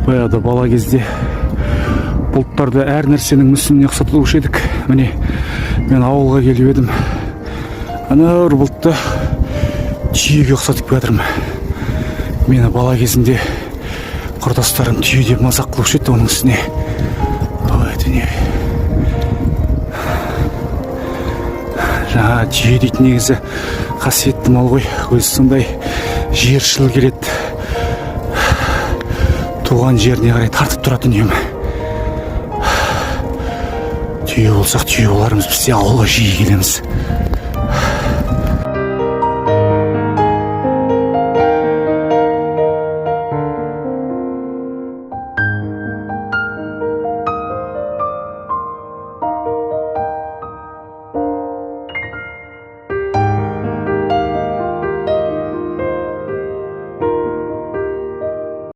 Баяғыда бала кезде бұлттарды әр нәрсенің мүсініне ұқсатылушы едік. Міне мен ауылға келіп едім. Ана бір бұлтты түйеге ұқсатып жатырмын. Мені бала кезімде құрдастарым түйе деп мазақ қылушы еді оның үстіне. Ой, дүние. Жаңа түйе дейтін негізі қасиетті мал ғой. Өзі сондай жершіл келеді. Туған жеріне қарай тартып тұратын үнемі. Түйе болсақ түйе болармыз, біз де ауылға жиі келеміз.